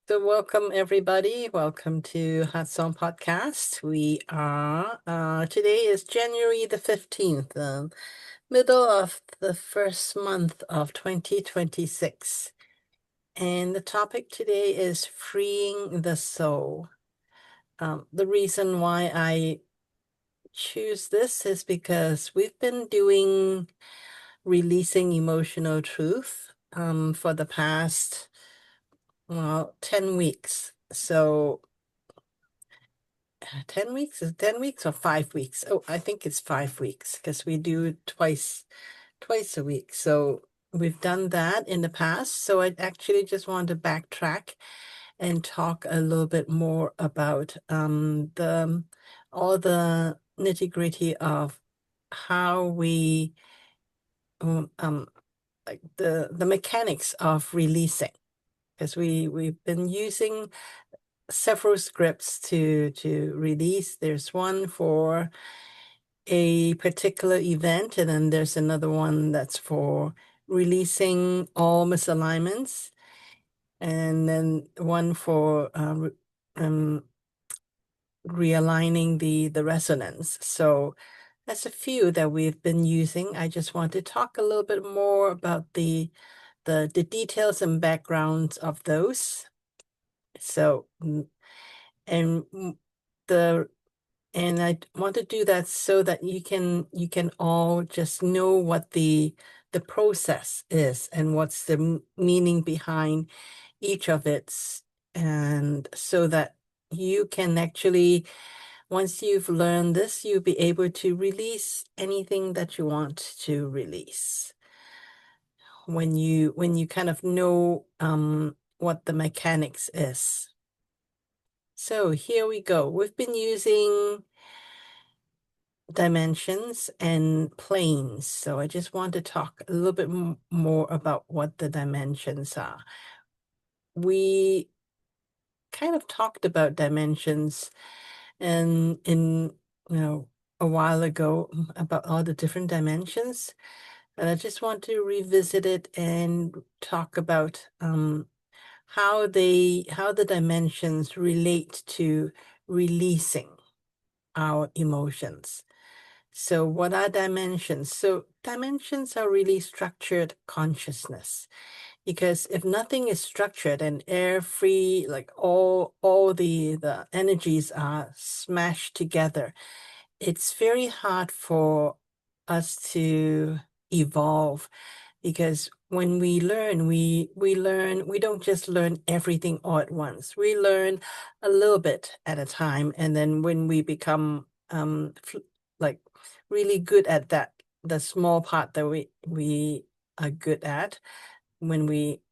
So welcome everybody. Welcome to Hot Song Podcast. We are today is January the 15th, middle of the first month of 2026. And the topic today is freeing the soul. The reason why I choose this is because we've been doing releasing emotional truth for the past 10 weeks. So 10 weeks? Is it 10 weeks or 5 weeks? Oh, I think it's 5 weeks because we do twice a week. So we've done that in the past. So I actually just want to backtrack and talk a little bit more about the all the nitty-gritty of how we like the mechanics of releasing. Because we've been using several scripts to release. There's one for a particular event, and then there's another one that's for releasing all misalignments, and then one for realigning the resonance. So that's a few that we've been using. I just want to talk a little bit more about the details and backgrounds of those. So and the and I want to do that so that you can all just know what the process is and what's the meaning behind each of it, and so that you can actually, once you've learned this, you'll be able to release anything that you want to release when you kind of know what the mechanics is. So here we go. We've been using dimensions and planes. So I just want to talk a little bit more about what the dimensions are. We kind of talked about dimensions and in a while ago about all the different dimensions. And I just want to revisit it and talk about how the dimensions relate to releasing our emotions. So what are dimensions? So dimensions are really structured consciousness. Because if nothing is structured and air free, like all the energies are smashed together, it's very hard for us to evolve. Because when we learn, we don't just learn everything all at once. We learn a little bit at a time, and then when we become like really good at that, the small part that we are good at, when we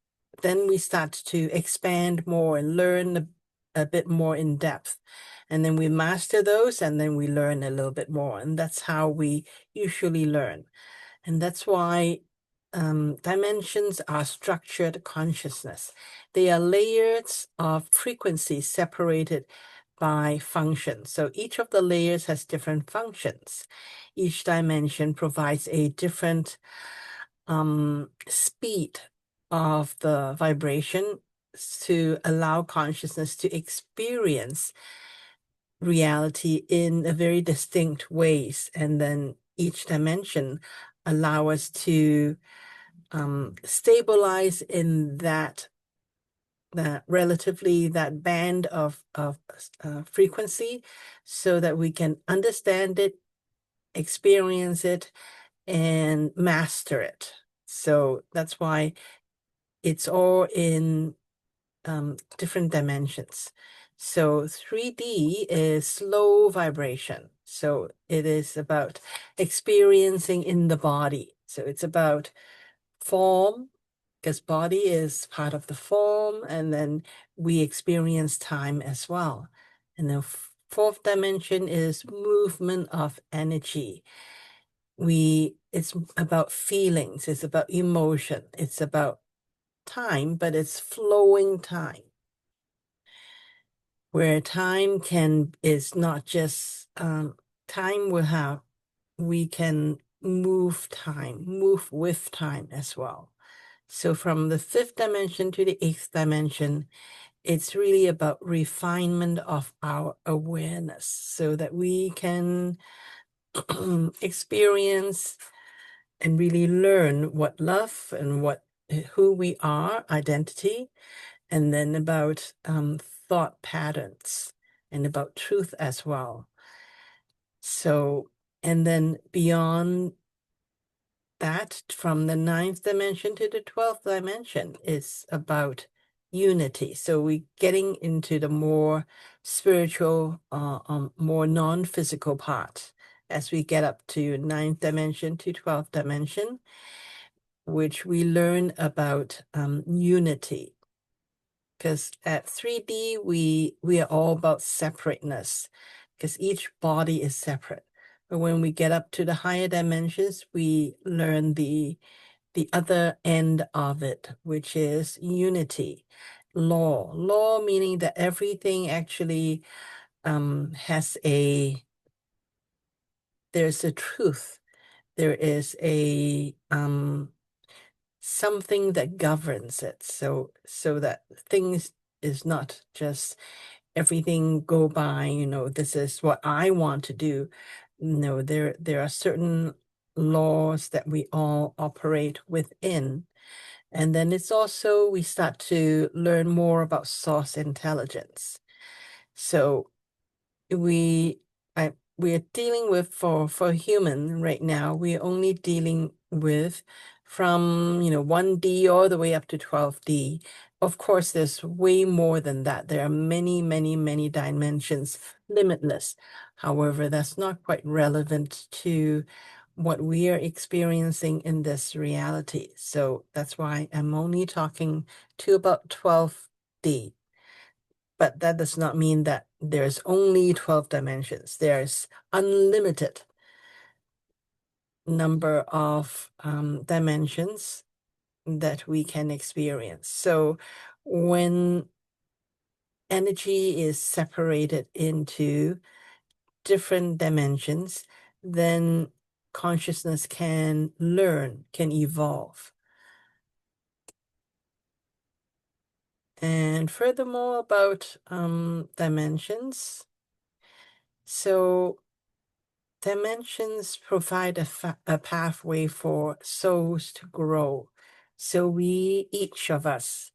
start to expand more and learn a bit more in depth, and then we master those, and then we learn a little bit more, and that's how we usually learn. And that's why dimensions are structured consciousness. They are layers of frequencies separated by function. So each of the layers has different functions. Each dimension provides a different speed of the vibration to allow consciousness to experience reality in a very distinct ways. And then each dimension allow us to stabilize in that relatively that band of frequency, so that we can understand it, experience it, and master it. So that's why it's all in different dimensions. So 3D is slow vibration. So it is about experiencing in the body. So it's about form, because body is part of the form, and then we experience time as well. And the fourth dimension is movement of energy. It's about feelings, it's about emotion, it's about time, but it's flowing time, where time is not just time. We can move with time as well. So from the fifth dimension to the eighth dimension it's really about refinement of our awareness so that we can experience and really learn what love and who we are, identity, and then about thought patterns and about truth as well. So, and then beyond that, from the 9th dimension to the 12th dimension, is about unity. So we're getting into the more spiritual, more non-physical part as we get up to 9th dimension to 12th dimension, which we learn about unity. Because at 3D, we are all about separateness, because each body is separate. But when we get up to the higher dimensions, we learn the other end of it, which is unity. Law meaning that everything actually there's a truth. There is a something that governs it. So that things is not just everything go by, this is what I want to do. No, there are certain laws that we all operate within. And then it's also, we start to learn more about source intelligence. So we we are dealing with, for human right now, we're only dealing with from 1D all the way up to 12D. Of course, there's way more than that. There are many, many, many dimensions, limitless. However, that's not quite relevant to what we are experiencing in this reality. So that's why I'm only talking to about 12D. But that does not mean that there's only 12 dimensions. There's unlimited number of dimensions that we can experience. So when energy is separated into different dimensions, then consciousness can learn, can evolve. And furthermore, about dimensions. So dimensions provide a pathway for souls to grow. So each of us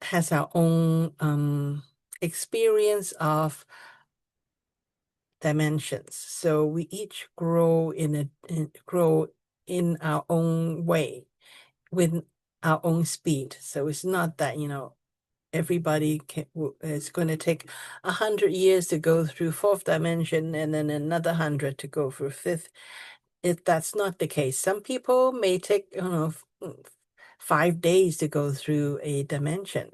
has our own experience of dimensions. So we each grow grow in our own way, with our own speed. So it's not that, everybody is going to take 100 years to go through 4th dimension and then another 100 to go through 5th. If that's not the case, some people may take 5 days to go through a dimension,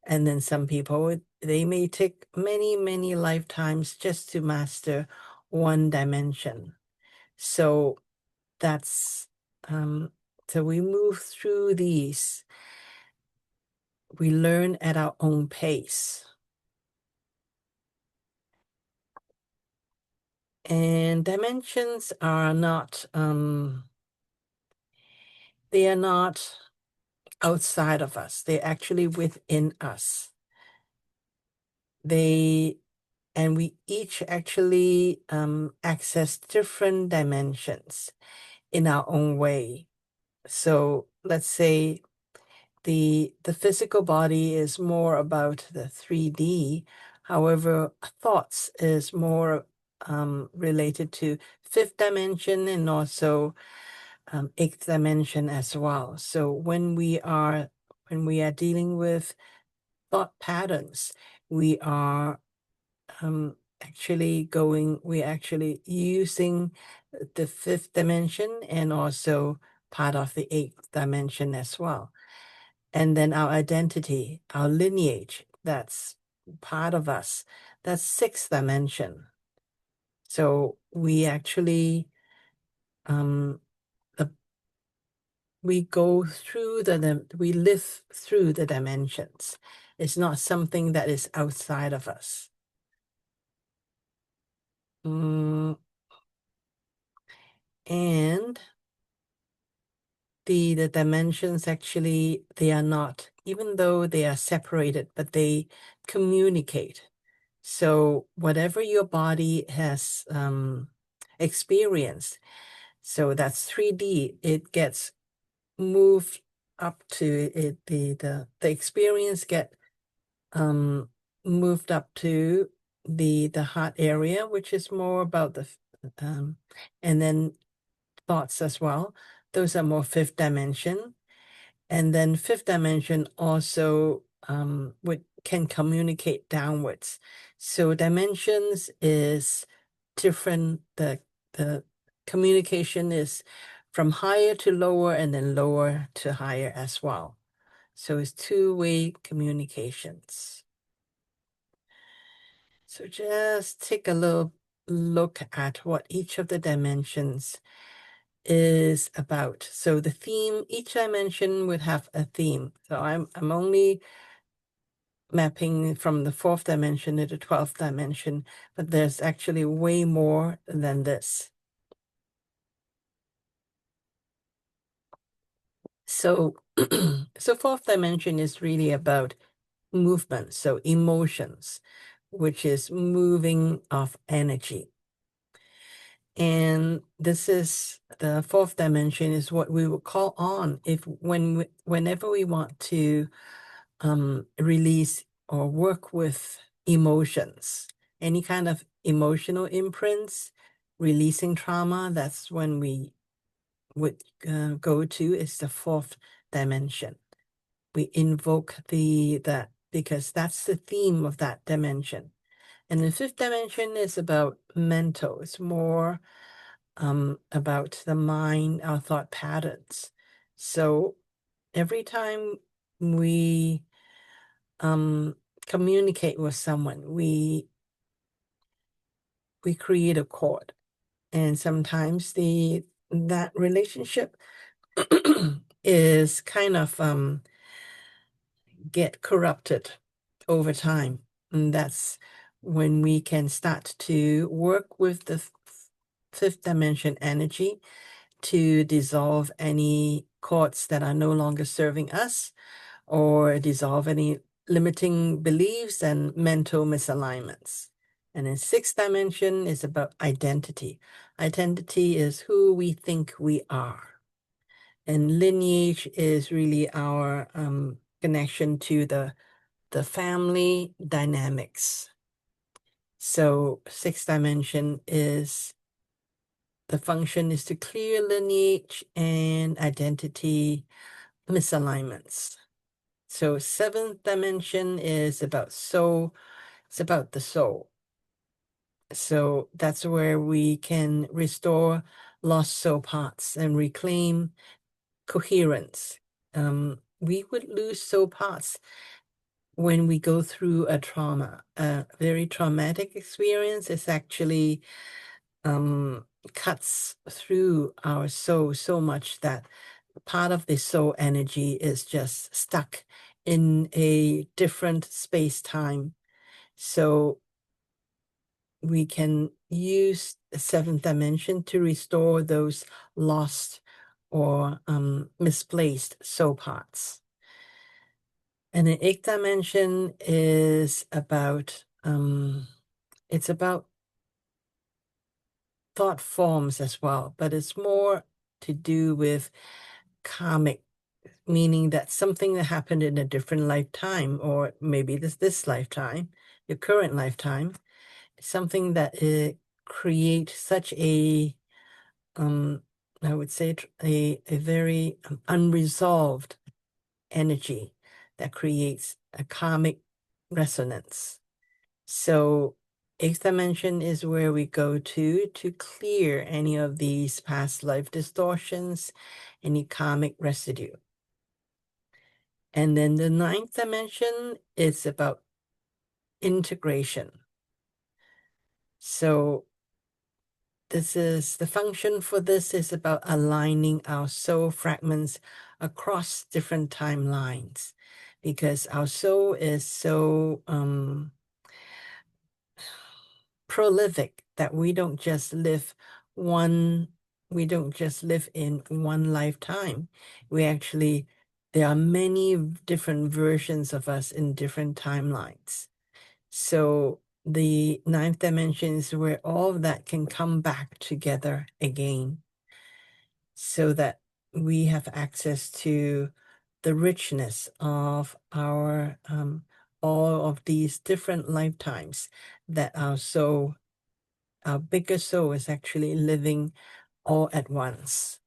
and then some people, they may take many, many lifetimes just to master one dimension. So that's so we move through these. We learn at our own pace. And dimensions are not, they are not outside of us. They're actually within us. And we each actually access different dimensions in our own way. So let's say the physical body is more about the 3D. However, thoughts is more related to 5th dimension and also 8th dimension as well. So when we are dealing with thought patterns, we are we're actually using the 5th dimension and also part of the 8th dimension as well. And then our identity, our lineage, that's part of us. That's 6th dimension. So we actually, we go through we live through the dimensions. It's not something that is outside of us. And the dimensions actually, they are not, even though they are separated, but they communicate. So whatever your body has experienced, so that's 3D, it gets moved up to it, the experience get moved up to the heart area, which is more about the and then thoughts as well. Those are more fifth dimension. And then fifth dimension also can communicate downwards. So dimensions is different. The communication is from higher to lower and then lower to higher as well. So it's two-way communications. So just take a little look at what each of the dimensions is about. So the theme, each dimension would have a theme. So I'm only mapping from the fourth dimension to the 12th dimension, but there's actually way more than this. So, so fourth dimension is really about movement, so emotions, which is moving of energy. And this is the fourth dimension is what we would call on whenever we want to release or work with emotions, any kind of emotional imprints, releasing trauma. That's when we would go to is the fourth dimension. We invoke that because that's the theme of that dimension. And the fifth dimension is about mental. It's more about the mind, our thought patterns. So every time we communicate with someone, we create a chord, and sometimes that relationship is kind of get corrupted over time, and that's when we can start to work with the fifth dimension energy to dissolve any chords that are no longer serving us, or dissolve any limiting beliefs and mental misalignments. And in sixth dimension is about identity. Identity is who we think we are. And lineage is really our connection to the family dynamics. So sixth dimension is the function is to clear lineage and identity misalignments. So seventh dimension is about soul. It's about the soul. So that's where we can restore lost soul parts and reclaim coherence. We would lose soul parts when we go through a trauma. A very traumatic experience is actually cuts through our soul so much that part of the soul energy is just stuck in a different space-time. So we can use the seventh dimension to restore those lost or misplaced soul parts. And the eighth dimension is about, it's about thought forms as well, but it's more to do with karmic, meaning that something that happened in a different lifetime, or maybe this lifetime, your current lifetime, something that create such a, I would say a very unresolved energy that creates a karmic resonance. So eighth dimension is where we go to clear any of these past life distortions, any karmic residue. And then the ninth dimension is about integration. So this is the function for this is about aligning our soul fragments across different timelines, because our soul is so prolific that we don't just live one we don't just live in one lifetime. There are many different versions of us in different timelines. So the ninth dimension is where all of that can come back together again, so that we have access to the richness of our all of these different lifetimes that our bigger soul is actually living all at once.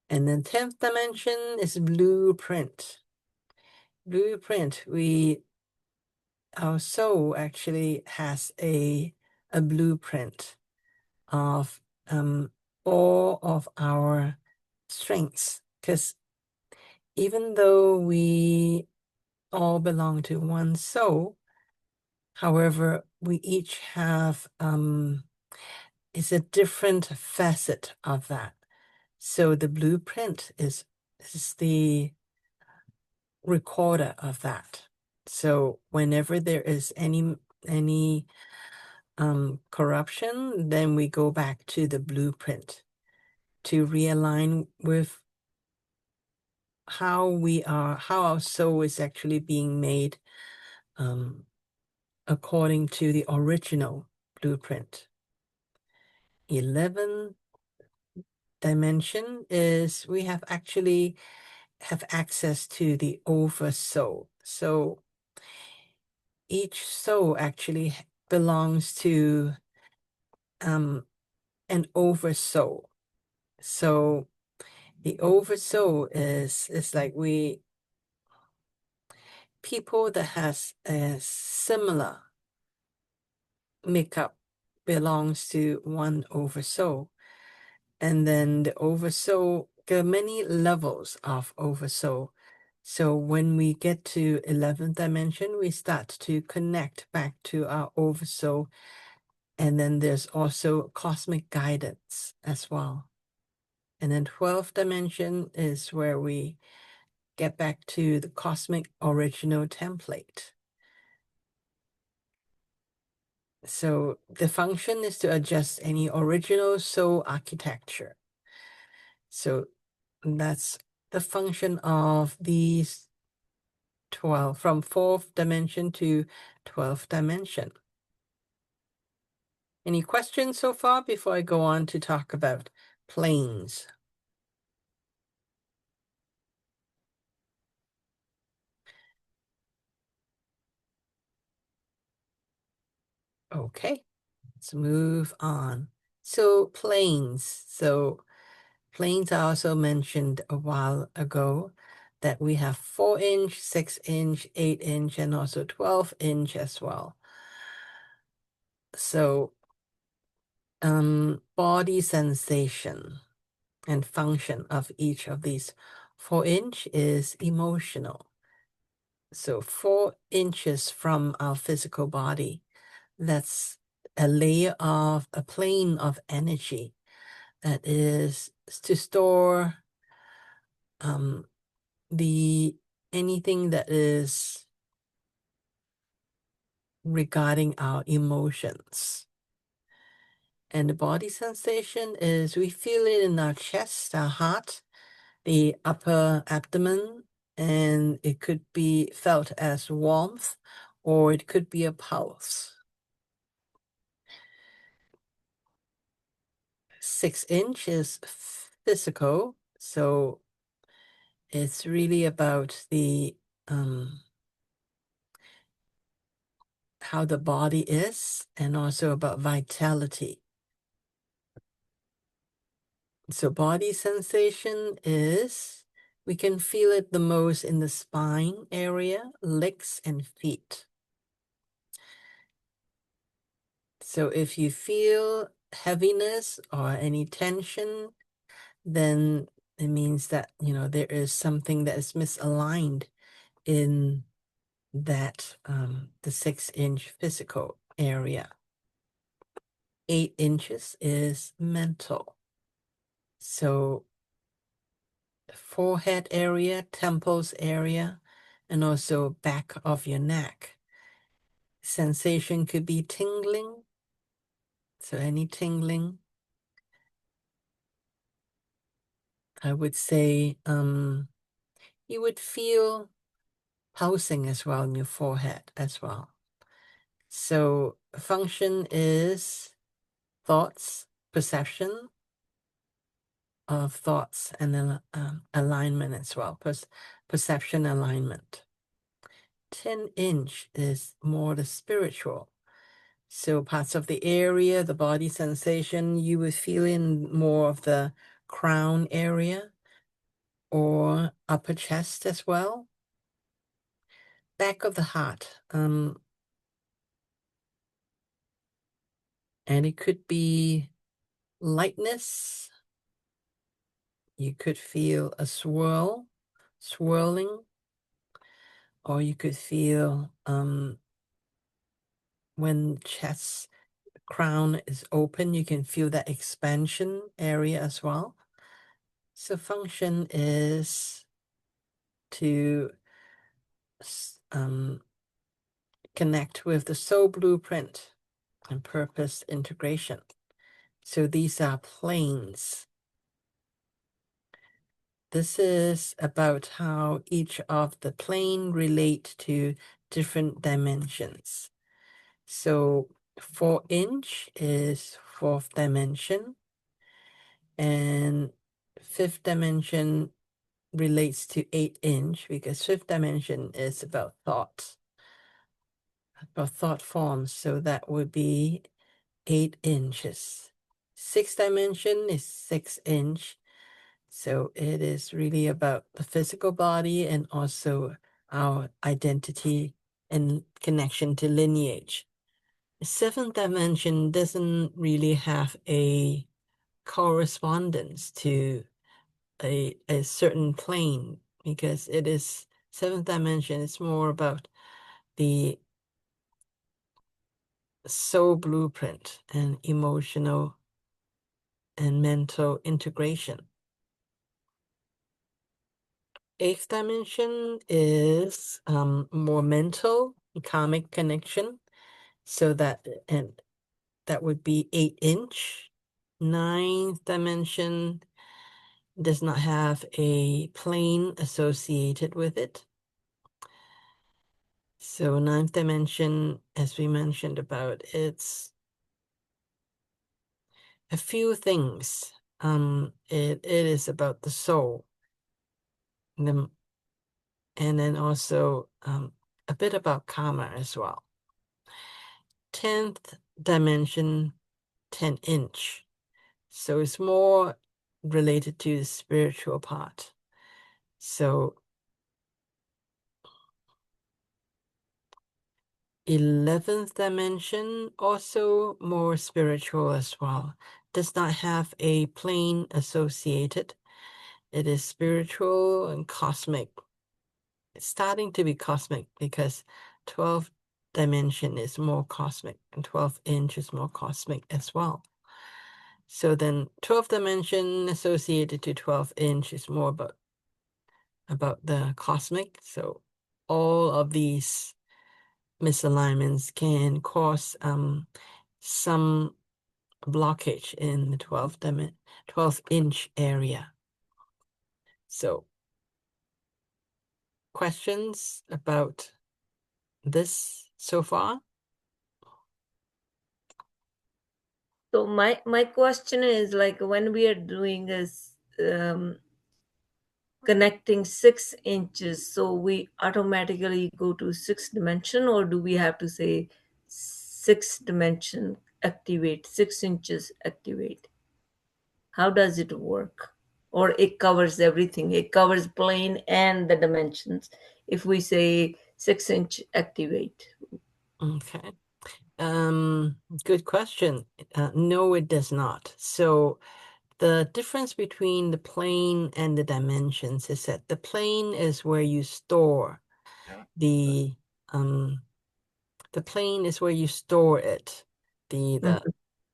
And then 10th dimension is blueprint. Blueprint, our soul actually has a blueprint of all of our strengths. Because even though we all belong to one soul, however, we each have is a different facet of that. So the blueprint is the recorder of that. So whenever there is any corruption, then we go back to the blueprint to realign with how our soul is actually being made according to the original blueprint. 11th dimension is we have access to the oversoul. So each soul actually belongs to an oversoul. So the oversoul is like people that has a similar makeup belongs to one oversoul. And then the oversoul, there are many levels of oversoul. So when we get to 11th dimension, we start to connect back to our oversoul. And then there's also cosmic guidance as well. And then 12th dimension is where we get back to the cosmic original template. So the function is to adjust any original soul architecture. So that's the function of these 12, from 4th dimension to 12th dimension. Any questions so far before I go on to talk about planes? Okay, let's move on. So planes. So planes I also mentioned a while ago that we have 4-inch, 6-inch, 8-inch, and also 12-inch as well. So body sensation and function of each of these. 4-inch is emotional. So 4 inches from our physical body, that's a layer of a plane of energy that is to store anything that is regarding our emotions. And the body sensation is we feel it in our chest, our heart, the upper abdomen, and it could be felt as warmth or it could be a pulse. 6-inch is physical, so it's really about the how the body is and also about vitality. So body sensation is, we can feel it the most in the spine area, legs and feet. So if you feel heaviness or any tension, then it means that, there is something that is misaligned in that, the 6-inch physical area. 8 inches is mental. So forehead area, temples area, and also back of your neck. Sensation could be tingling. So any tingling. I would say you would feel pulsing as well in your forehead as well. So function is thoughts, perception of thoughts, and then alignment as well, perception alignment. 10-inch is more the spiritual. So parts of the area, the body sensation, you would feel in more of the crown area or upper chest as well. Back of the heart. And it could be lightness. You could feel a swirling, or you could feel when chest crown is open, you can feel that expansion area as well. So function is to connect with the soul blueprint and purpose integration. So these are planes. This is about how each of the plane relate to different dimensions. So 4-inch is fourth dimension, and fifth dimension relates to 8-inch because fifth dimension is about thought forms. So that would be 8 inches. Sixth dimension is 6-inch. So it is really about the physical body and also our identity and connection to lineage. The seventh dimension doesn't really have a correspondence to a certain plane because it is seventh dimension. It's more about the soul blueprint and emotional and mental integration. Eighth dimension is more mental, karmic connection. So that would be 8-inch. Ninth dimension does not have a plane associated with it. So ninth dimension, as we mentioned about, it's a few things. It is about the soul. And then also a bit about karma as well. 10th dimension, 10-inch. So it's more related to the spiritual part. So 11th dimension, also more spiritual as well. Does not have a plane associated. It is spiritual and cosmic. It's starting to be cosmic because 12th dimension is more cosmic and 12-inch is more cosmic as well. So then 12th dimension associated to 12-inch is more about the cosmic. So all of these misalignments can cause some blockage in the 12-inch area. So questions about this so far? So my question is, like, when we are doing this connecting 6 inches, so we automatically go to 6th dimension, or do we have to say 6th dimension activate, 6 inches activate? How does it work? Or it covers everything, it covers plane and the dimensions if we say 6-inch activate? Okay. Good question. No, it does not. So the difference between the plane and the dimensions is that the plane is where you store the plane is where you store it. The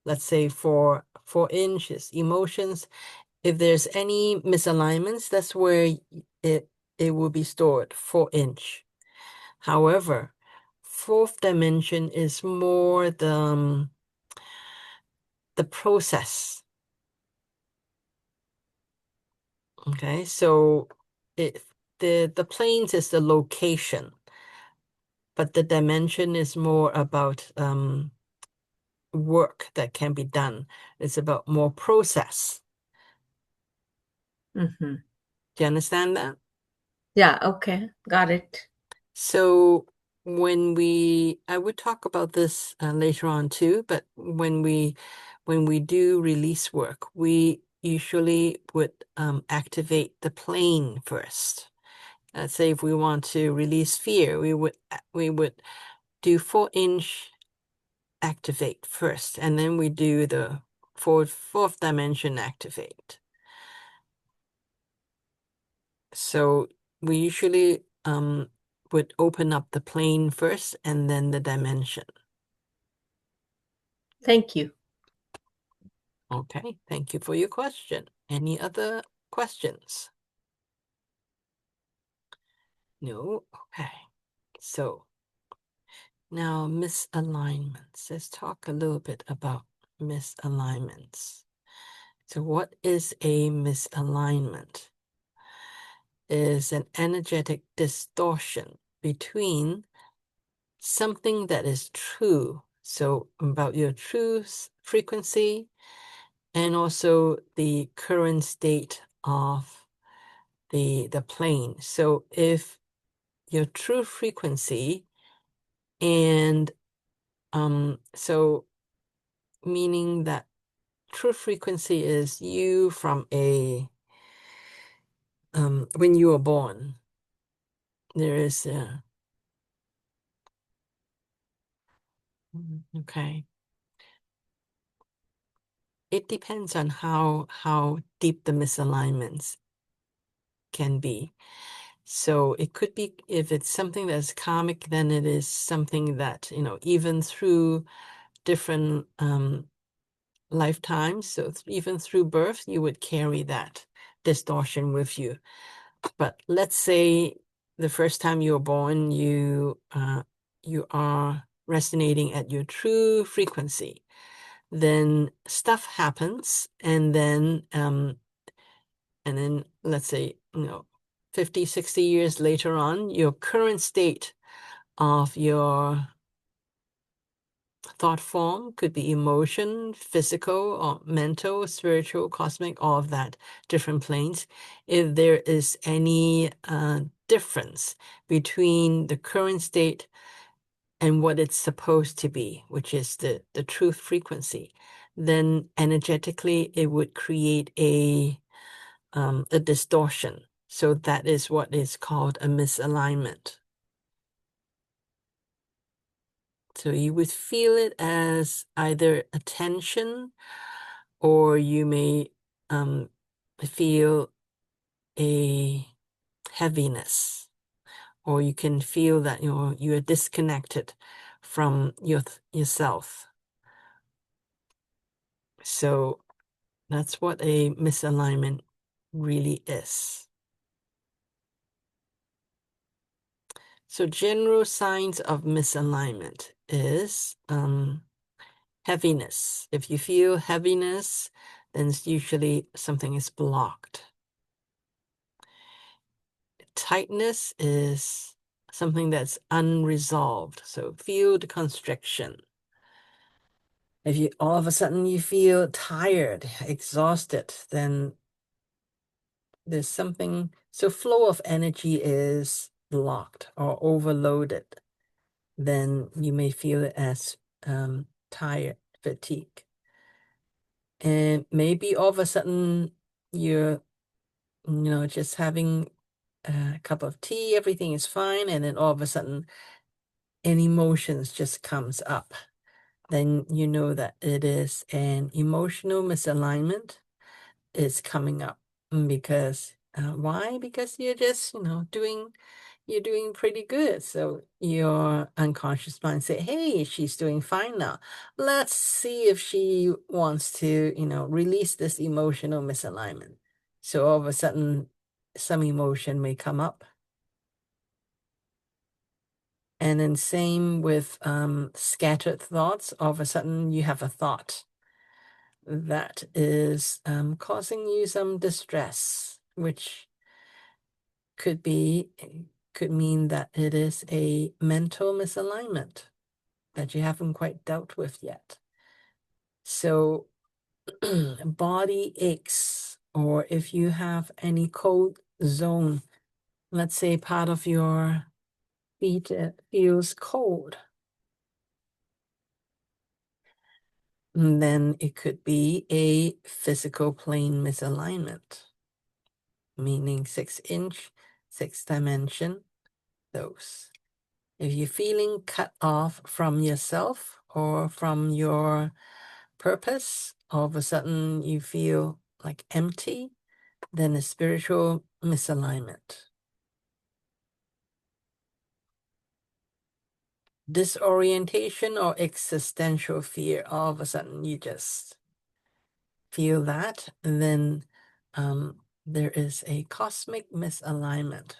let's say for 4 inches emotions. If there's any misalignments, that's where it will be stored, 4-inch. However, fourth dimension is more the process. Okay, so it the planes is the location, but the dimension is more about work that can be done. It's about more process. Mm-hmm. Do you understand that? Yeah, okay, got it. So I would talk about this later on too, but when we do release work, we usually would activate the plane first. Let's say if we want to release fear, we would do 4-inch activate first, and then we do the fourth dimension activate. So we usually would open up the plane first and then the dimension. Thank you. Okay, thank you for your question. Any other questions? No? Okay. So now misalignments. Let's talk a little bit about misalignments. So what is a misalignment? Is an energetic distortion between something that is true, so about your true frequency, and also the current state of the plane. So if your true frequency and so meaning that true frequency is you from a when you were born, there is a okay. It depends on how deep the misalignments can be. So it could be, if it's something that's karmic, then it is something that, even through different lifetimes, so even through birth, you would carry that distortion with you. But let's say the first time you were born, you are resonating at your true frequency. Then stuff happens, and then let's say 50, 60 years later on, your current state of your thought form could be emotion, physical or mental, spiritual, cosmic, all of that, different planes. If there is any difference between the current state and what it's supposed to be, which is the truth frequency, then energetically it would create a distortion. So that is what is called a misalignment. So you would feel it as either a tension, or you may feel a heaviness, or you can feel that you're disconnected from yourself. So that's what a misalignment really is. So general signs of misalignment is heaviness. If you feel heaviness, then it's usually something is blocked. Tightness is something that's unresolved. So feel the constriction. If you all of a sudden you feel tired, exhausted, then there's something. So flow of energy is blocked or overloaded. Then you may feel it as tired, fatigue. And maybe all of a sudden you're, just having a cup of tea, everything is fine, and then all of a sudden an emotions just comes up. Then you know that it is an emotional misalignment is coming up. Because why? Because you're just, you're doing pretty good. So your unconscious mind say, hey, she's doing fine now. Let's see if she wants to, release this emotional misalignment. So all of a sudden, some emotion may come up. And then same with scattered thoughts. All of a sudden, you have a thought that is causing you some distress. which could be could mean that it is a mental misalignment that you haven't quite dealt with yet. So body aches, or if you have any cold zone, let's say part of your feet feels cold, then it could be a physical plane misalignment, meaning 6-inch, 6 dimension, those. If you're feeling cut off from yourself or from your purpose, all of a sudden you feel like empty, then a spiritual misalignment. Disorientation or existential fear, all of a sudden you just feel that, and then there is a cosmic misalignment.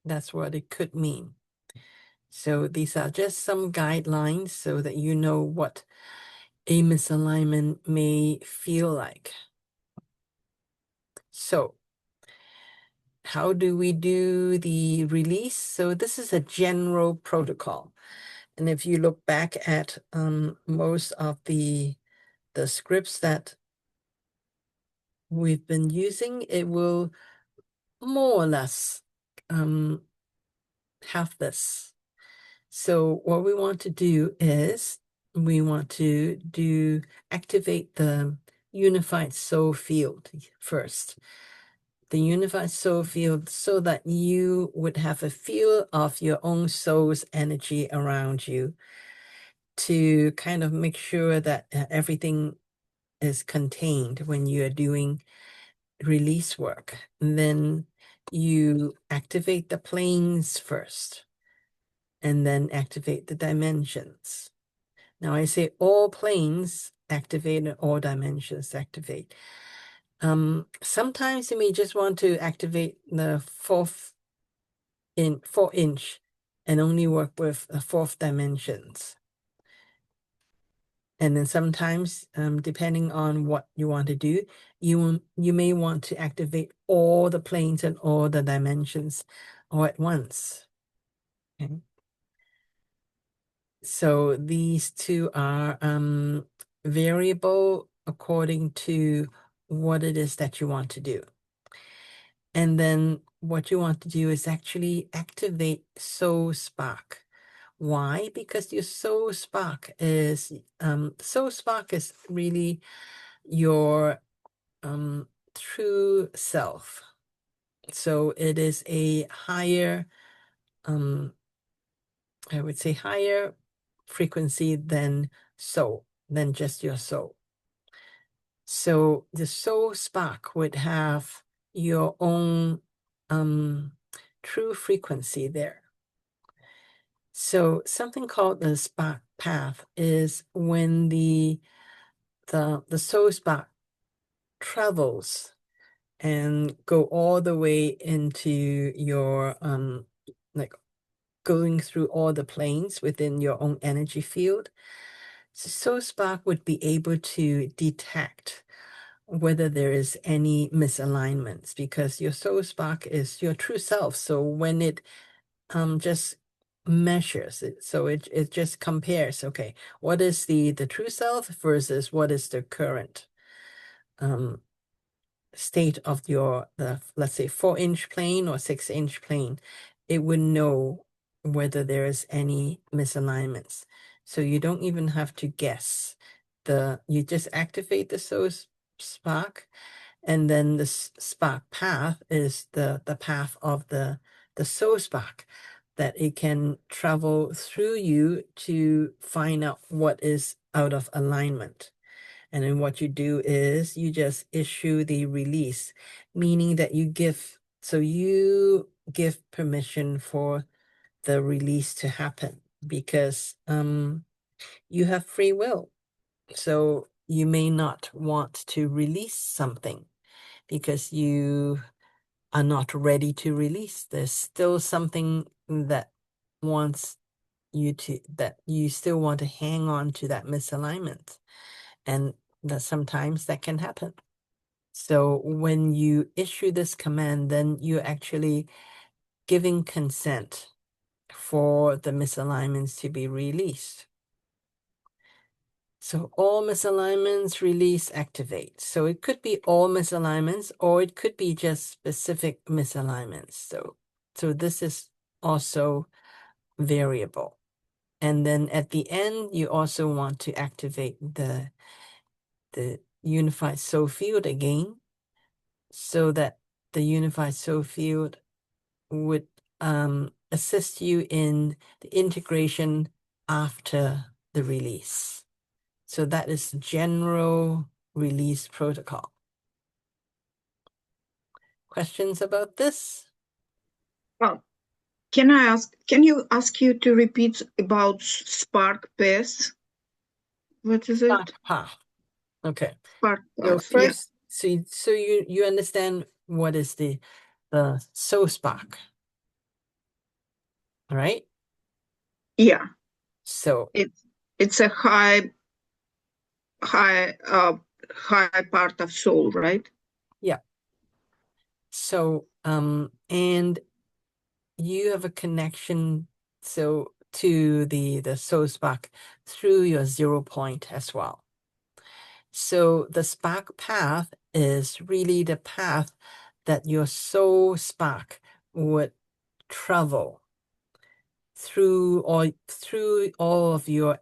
That's what it could mean. So these are just some guidelines so that you know what a misalignment may feel like. So how do we do the release? So this is a general protocol. And if you look back at most of the scripts that we've been using, it will more or less have this. So what we want to do is we want to activate the unified soul field first. The unified soul field, so that you would have a feel of your own soul's energy around you, to kind of make sure that everything is contained when you're doing release work. And then you activate the planes first, and then activate the dimensions. Now I say all planes activate and all dimensions activate. Sometimes you may just want to activate the 4-inch and only work with the fourth dimensions. And then sometimes, depending on what you want to do, you may want to activate all the planes and all the dimensions all at once. Okay. So these two are variable according to what it is that you want to do. And then what you want to do is actually activate Soul Spark. Why? Because your Soul Spark is really your true self. So it is a higher, I would say higher frequency than just your soul. So the soul spark would have your own true frequency there. So something called the spark path is when the soul spark travels and go all the way into your like going through all the planes within your own energy field. So spark would be able to detect whether there is any misalignments, because your soul spark is your true self. So when it just measures it, so it just compares, okay, what is the true self versus what is the current state of let's say 4-inch plane or 6-inch plane, it would know whether there is any misalignments. So you don't even have to guess. You just activate the soul spark, and then the spark path is the path of the soul spark, that it can travel through you to find out what is out of alignment. And then what you do is you just issue the release, meaning that you give permission for the release to happen, because you have free will. So you may not want to release something because you are not ready to release. There's still something that that you still want to hang on to, that misalignment. And that sometimes that can happen. So when you issue this command, then you're actually giving consent for the misalignments to be released. So all misalignments, release, activate. So it could be all misalignments, or it could be just specific misalignments. So this is also variable. And then at the end, you also want to activate the unified soul field again, so that the unified soul field would assist you in the integration after the release. So that is general release protocol. Questions about this? Well, can you ask you to repeat about spark path? What is it? Path. Okay. Spark So path, yeah. first, so you understand what is the soul spark, all right? Yeah. So It's a high part of soul, right? yeah. So and you have a connection to the soul spark through your 0 point as well. So the spark path is really the path that your soul spark would travel through all of your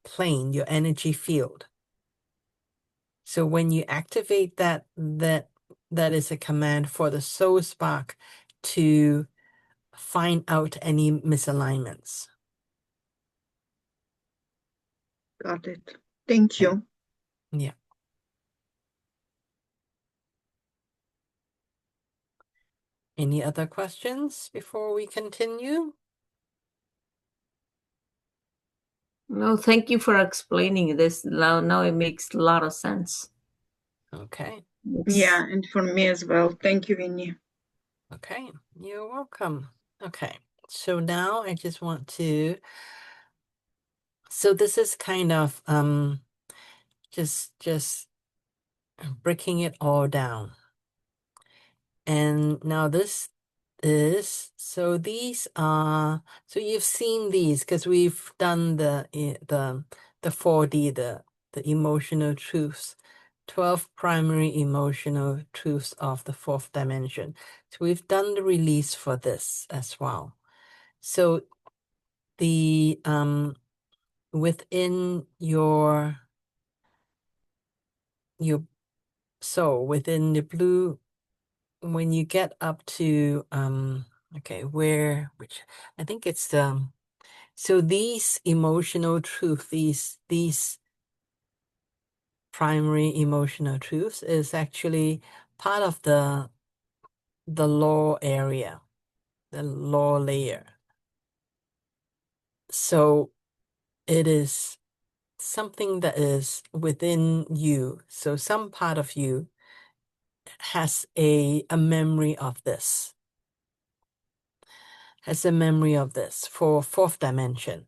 plane, your energy field. So when you activate that is a command for the soul spark to find out any misalignments. Got it. Thank you. Yeah. Any other questions before we continue? No, thank you for explaining this. Now it makes a lot of sense. Okay. Yeah, and for me as well. Thank you, Vinny. Okay, you're welcome. Okay, so now I just want to, so this is kind of just breaking it all down. And now this is, so these are, so you've seen these because we've done the 4D, the emotional truths, 12 primary emotional truths of the fourth dimension. So we've done the release for this as well. So the within your soul, within the blue, when you get up to okay, which I think it's so these emotional truth, these primary emotional truths is actually part of the law area, the law layer. So it is something that is within you. So some part of you has a memory of this, has a memory of this for fourth dimension.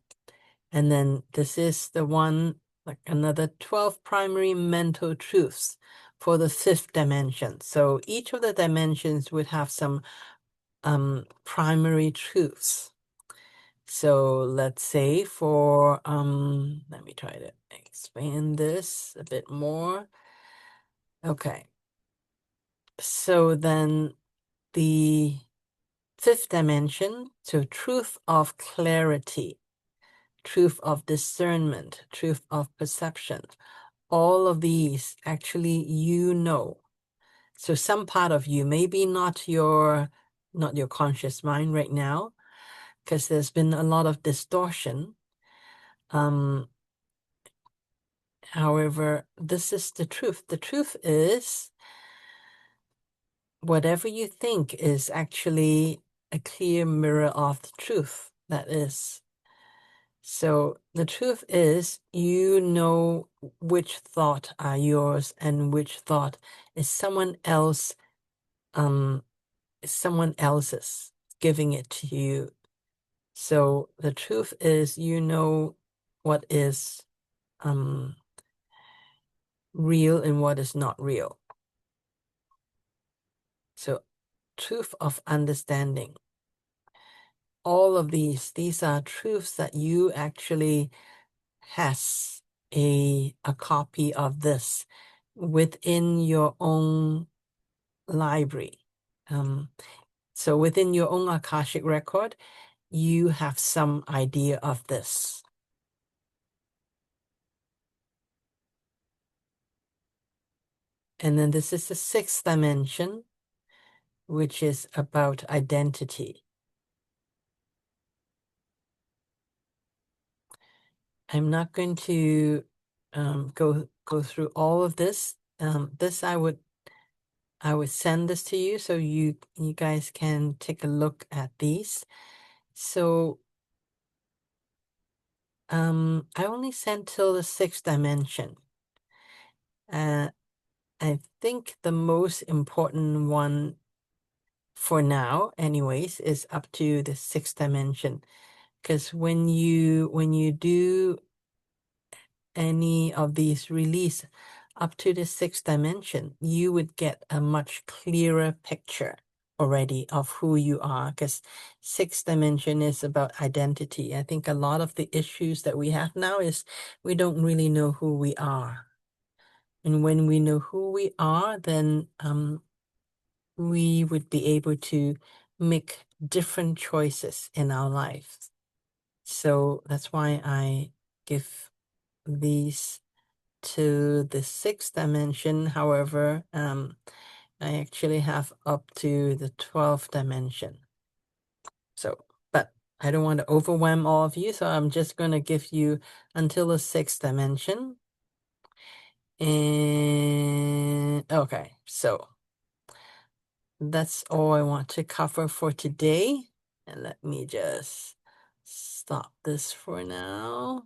And then this is the one, like another 12 primary mental truths for the fifth dimension. So each of the dimensions would have some primary truths. So let's say for, let me try to expand this a bit more. Okay. So then the fifth dimension, so truth of clarity, truth of discernment, truth of perception, all of these actually So some part of you, maybe not your conscious mind right now, because there's been a lot of distortion. However, this is the truth. The truth is whatever you think is actually a clear mirror of the truth. That is. So the truth is, you know which thought are yours and which thought is someone else, someone else's giving it to you. So the truth is, you know what is real and what is not real. So truth of understanding. All of these are truths that you actually has a copy of this within your own library. So within your own Akashic record, you have some idea of this. And then this is the 6th dimension, which is about identity. I'm not going to go through all of this. This I would send this to you so you guys can take a look at these. So I only sent till the 6th dimension. I think the most important one for now, anyways, is up to the 6th dimension. Because when you do any of these release up to the 6th dimension, you would get a much clearer picture already of who you are, because 6th dimension is about identity. I think a lot of the issues that we have now is we don't really know who we are. And when we know who we are, then we would be able to make different choices in our lives. So that's why I give these to the 6th dimension. However, I actually have up to the 12th dimension. So, but I don't want to overwhelm all of you, so I'm just going to give you until the 6th dimension. And okay, so that's all I want to cover for today. And let me just stop this for now.